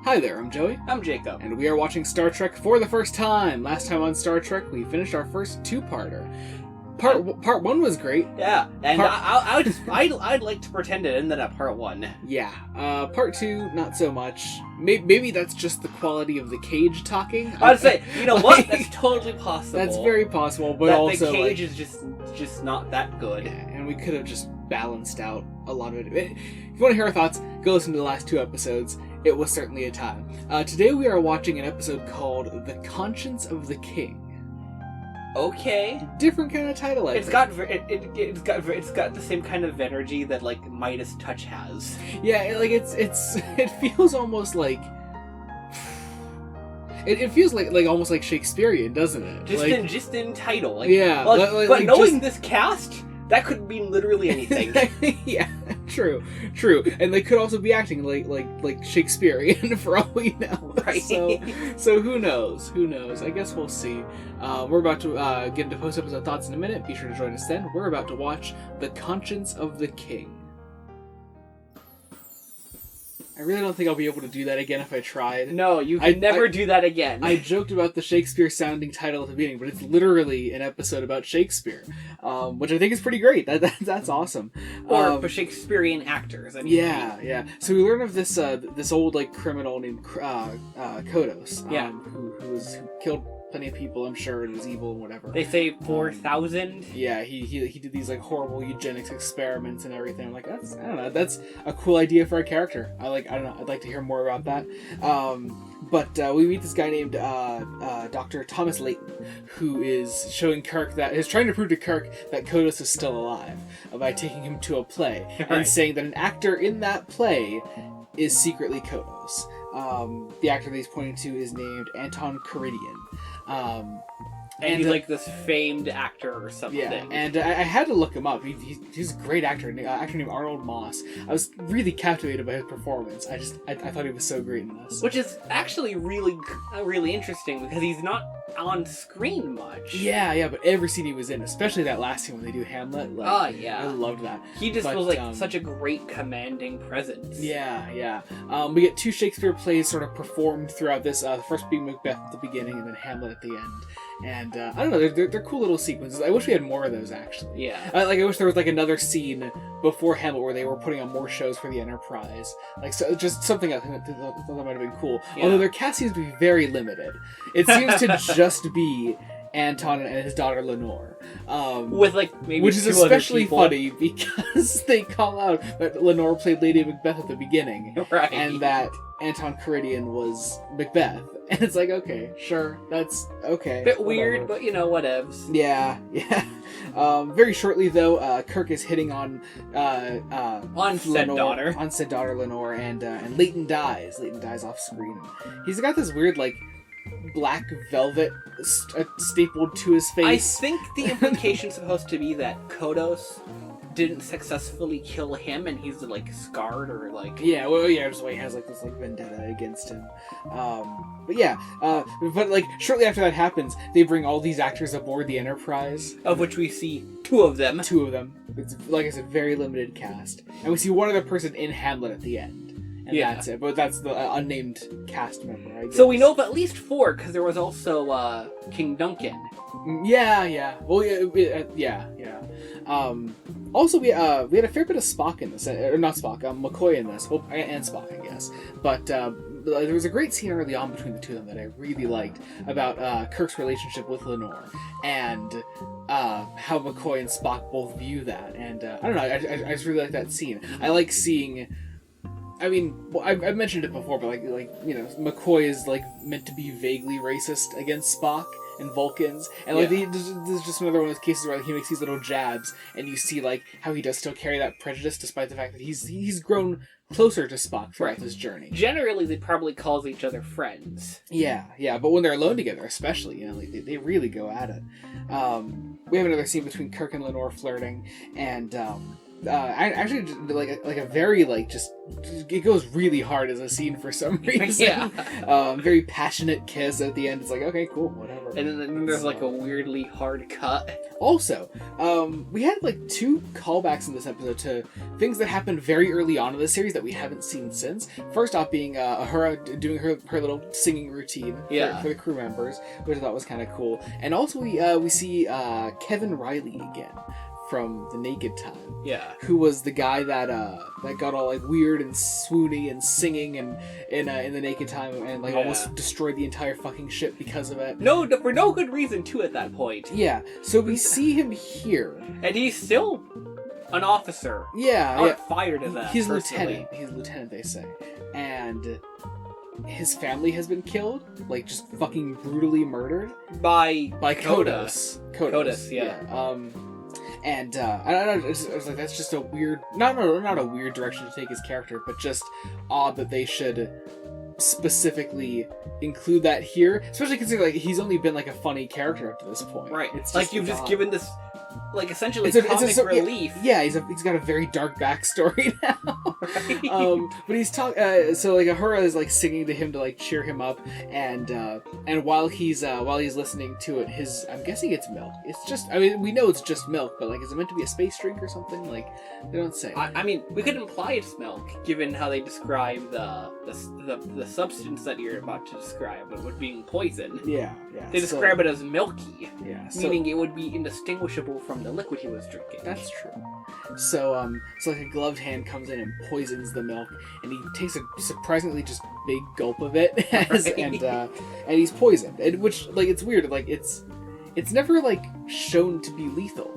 Hi there, I'm Joey. I'm Jacob. And we are watching Star Trek for the first time. Last time on Star Trek, we finished our first two-parter. Part one was great. Yeah, and I'd like to pretend it ended at part one. Yeah. Part two, not so much. Maybe that's just the quality of the cage talking. I'd say, you know what? That's totally possible. That's very possible, but that also the cage is just not that good. Yeah, and we could have just balanced out a lot of it. If you want to hear our thoughts, go listen to the last two episodes. It was certainly a time. Today we are watching an episode called "The Conscience of the King." Okay. Different kind of title. It's got the same kind of energy that like Midas Touch has. Yeah, like it feels almost like it feels like almost like Shakespearean, doesn't it? Just in title. Like, yeah, but knowing this cast, that could mean literally anything. Yeah, true, and they could also be acting like Shakespearean for all we know. Right. So who knows? I guess we'll see. We're about to get into post-episode thoughts in a minute. Be sure to join us then. We're about to watch The Conscience of the King. I really don't think I'll be able to do that again if I tried. No, you can never do that again. I joked about the Shakespeare-sounding title at the beginning, but it's literally an episode about Shakespeare, which I think is pretty great. That's awesome. Or for Shakespearean actors. I mean, yeah. So we learn of this this old like criminal named TOS, who killed plenty of people, I'm sure, and was evil and whatever. They say 4,000. Yeah, he did these like horrible eugenics experiments and everything. I'm like, that's a cool idea for a character. I don't know, I'd like to hear more about that. But we meet this guy named Dr. Thomas Layton, who is showing Kirk is trying to prove to Kirk that TOS is still alive by taking him to a play and saying that an actor in that play is secretly TOS. The actor that he's pointing to is named Anton Karidian. And he's like this famed actor or something. Yeah, and I had to look him up. He's a great actor. Actor named Arnold Moss. I was really captivated by his performance. I thought he was so great in this. Which is actually really interesting because he's not on screen much. Yeah, but every scene he was in, especially that last scene when they do Hamlet. Yeah. I loved that. He just was like such a great commanding presence. Yeah. We get two Shakespeare plays sort of performed throughout this. The first being Macbeth at the beginning and then Hamlet at the end. And I don't know, they're cool little sequences. I wish we had more of those, actually. Yeah. I wish there was like another scene before Hamlet where they were putting on more shows for the Enterprise. Like, so, just something I think that might have been cool. Yeah. Although their cast seems to be very limited. It seems to just be Anton and his daughter Lenore. With like maybe which is especially funny because they call out that Lenore played Lady Macbeth at the beginning. Right. And that Anton Karidian was Macbeth. And it's like, okay, sure, that's okay. Bit weird, but you know, whatevs. Yeah. Very shortly, though, Kirk is hitting on said daughter Lenore, and Layton dies. Layton dies off screen. He's got this weird, like, black velvet stapled to his face. I think the implication's supposed to be that TOS didn't successfully kill him and he's like scarred or like just why he has like this like vendetta against him. But like shortly after that happens, they bring all these actors aboard the Enterprise, of which we see two of them. It's, like I said, very limited cast, and we see one other person in Hamlet at the end. And that's it, but that's the unnamed cast member, I guess. So we know of at least 4, because there was also King Duncan. Yeah. Well, yeah. Also, we had a fair bit of Spock in this, or not Spock, McCoy in this, well, and Spock, I guess. But there was a great scene early on between the two of them that I really liked about Kirk's relationship with Lenore, and how McCoy and Spock both view that. And I don't know, I just really like that scene. I like seeing. I mean, well, I've mentioned it before, but like you know, McCoy is like meant to be vaguely racist against Spock and Vulcans, and like this is just another one of those cases where like, he makes these little jabs, and you see like how he does still carry that prejudice, despite the fact that he's grown closer to Spock throughout this journey. Generally, they probably call each other friends. Yeah, but when they're alone together, especially, you know, like, they really go at it. We have another scene between Kirk and Lenore flirting, and actually like a very like just it goes really hard as a scene for some reason. Yeah. Very passionate kiss at the end. It's like, okay, cool, whatever. And then there's like a weirdly hard cut. Also, we had like 2 callbacks in this episode to things that happened very early on in the series that we haven't seen since. First off being Ahura doing her little singing routine for the crew members, which I thought was kind of cool. And also we see Kevin Riley again from The Naked Time. Yeah. Who was the guy that got all like weird and swoony and singing and in The Naked Time and like almost destroyed the entire fucking ship because of it. No, for no good reason too at that point. Yeah. So we see him here. And he's still an officer. Yeah. Fired at that. He's personally. lieutenant. He's lieutenant, they say. And his family has been killed, like just fucking brutally murdered by Kodos. Kodos, yeah. And I was like, that's just a weird, not a weird direction to take his character, but just odd that they should specifically include that here, especially considering like he's only been like a funny character up to this point. Right. It's like you've just given this, like essentially comic relief. Yeah, he's got a very dark backstory now. Right. But he's so like Ahura is like singing to him to like cheer him up, and while he's listening to it, I'm guessing it's milk. It's just, I mean, we know it's just milk, but like, is it meant to be a space drink or something? Like, they don't say. I mean, we could imply it's milk, given how they describe the substance that you're about to describe, it being poison. Yeah. They describe it as milky. Yeah. Meaning it would be indistinguishable from the liquid he was drinking. That's true. So like a gloved hand comes in and poisons the milk, and he takes a surprisingly just big gulp of it, and he's poisoned. And which, like, it's weird. Like, it's never like shown to be lethal,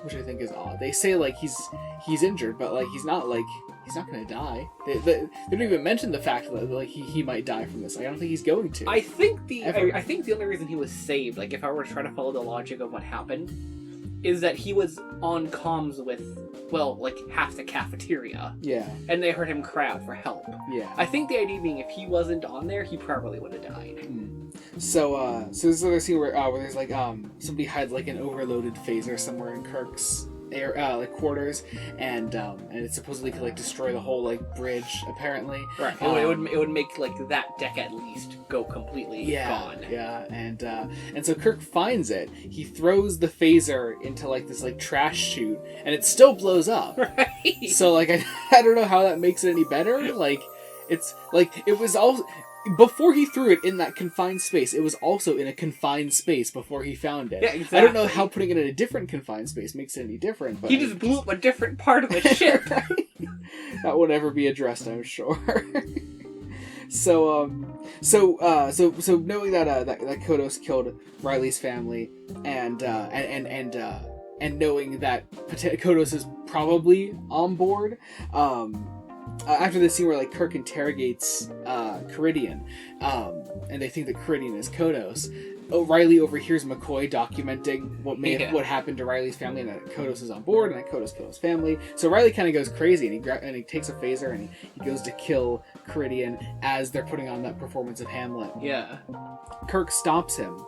which I think is odd. They say like he's injured, but like he's not gonna die. They don't even mention the fact that like he might die from this. Like, I don't think he's going to. I think the only reason he was saved, like if I were to try to follow the logic of what happened, is that he was on comms with, well, like half the cafeteria. Yeah. And they heard him cry out for help. Yeah. I think the idea being if he wasn't on there, he probably would have died. So there's another scene where there's like somebody hides like an overloaded phaser somewhere in Kirk's quarters, and it supposedly could like destroy the whole like bridge apparently. Right. It would make like that deck at least go completely gone. Yeah. And so Kirk finds it. He throws the phaser into like this like trash chute, and it still blows up. Right. So like I don't know how that makes it any better. Like it's like it was all. Before he threw it in that confined space, it was also in a confined space before he found it. Yeah, exactly. I don't know how putting it in a different confined space makes it any different. But he just blew up a different part of the ship. That will never be addressed, I'm sure. So knowing that Kodos killed Riley's family, and knowing that Kodos is probably on board, after the scene where like Kirk interrogates Caridian, and they think that Caridian is Kodos, Riley overhears McCoy documenting what happened to Riley's family, and that Kodos is on board, and that Kodos killed his family. So Riley kind of goes crazy, and he takes a phaser and he goes to kill Caridian as they're putting on that performance of Hamlet. Yeah. Kirk stops him.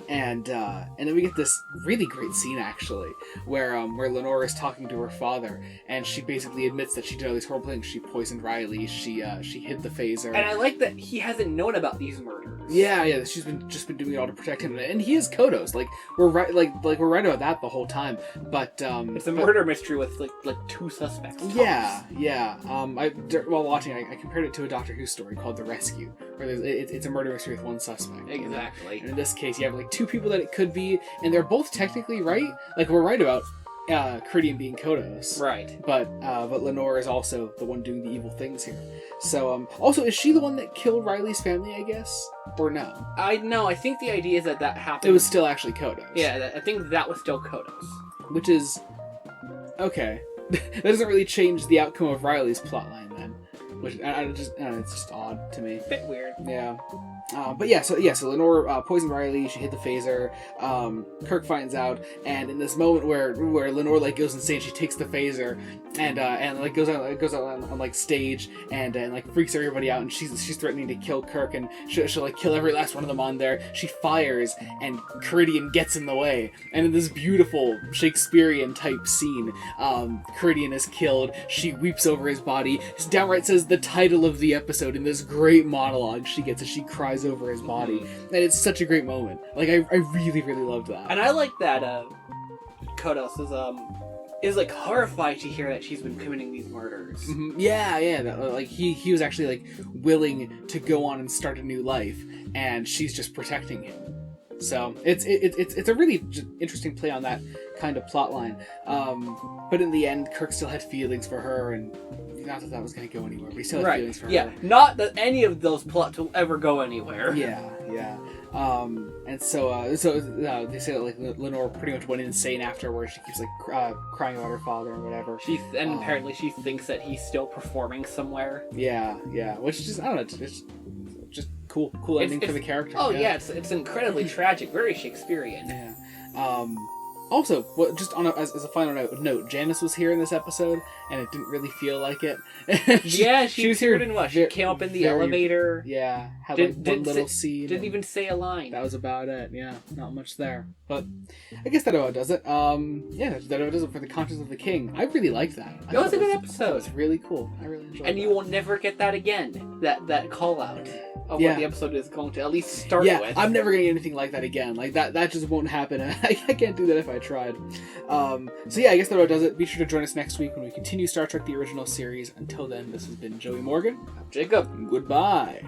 And then we get this really great scene actually, where Lenore is talking to her father, and she basically admits that she did all these horrible things. She poisoned Riley. She hid the phaser. And I like that he hasn't known about these murders. Yeah. She's been doing it all to protect him, and he is Kodos. Like we're right, we're right about that the whole time. But it's a murder mystery with like 2 suspects. Tops. Yeah. While watching, I compared it to a Doctor Who story called The Rescue, where it's a murder mystery with 1 suspect. Exactly. And in this case, you have like 2 people that it could be, and they're both technically right. Like we're right about Caridian being Kodos, right? But Lenore is also the one doing the evil things here. So also, is she the one that killed Riley's family? I guess, or no? I think the idea is that happened. It was still actually Kodos. Yeah, I think that was still Kodos. Which is okay. That doesn't really change the outcome of Riley's plotline then. Which it's just odd to me. Bit weird. Yeah. But so Lenore poisoned Riley. She hit the phaser. Kirk finds out, and in this moment where Lenore like goes insane, she takes the phaser and like goes out on like stage and like freaks everybody out, and she's threatening to kill Kirk, and she'll like kill every last one of them on there. She fires, and Caridian gets in the way, and in this beautiful Shakespearean type scene, Caridian is killed. She weeps over his body. She downright says the title of the episode in this great monologue she gets as she cries over his body, and it's such a great moment. Like I really loved that. And I like that Kodos is like horrified to hear that she's been committing these murders. Mm-hmm. Like he was actually like willing to go on and start a new life, and she's just protecting him. So it's a really interesting play on that kind of plot line. But in the end, Kirk still had feelings for her, and not that was going to go anywhere, but he still had feelings for her. Yeah, not that any of those plots will ever go anywhere. Yeah. And so they say that like Lenore pretty much went insane afterwards. She keeps like crying about her father and whatever. Apparently she thinks that he's still performing somewhere. Yeah, which is, I don't know, it's just cool ending for the character. Oh yeah, it's incredibly tragic, very Shakespearean. Yeah. Also, just as a final note, Janice was here in this episode, and it didn't really feel like it. she was here in what? She came up in the elevator. Yeah, had one little scene. Didn't even say a line. That was about it. Yeah, not much there. But I guess that about does it. That about does it for the Conscience of the King. I really liked that. It was a good episode. It was really cool. I really enjoyed it. And you will never get that again. That call out of what the episode is going to at least start with. Yeah, I'm never going to get anything like that again. Like that just won't happen. I can't do that if I tried. I guess that about does it. Be sure to join us next week when we continue Star Trek the Original Series. Until then, this has been Joey Morgan. I'm Jacob. Goodbye.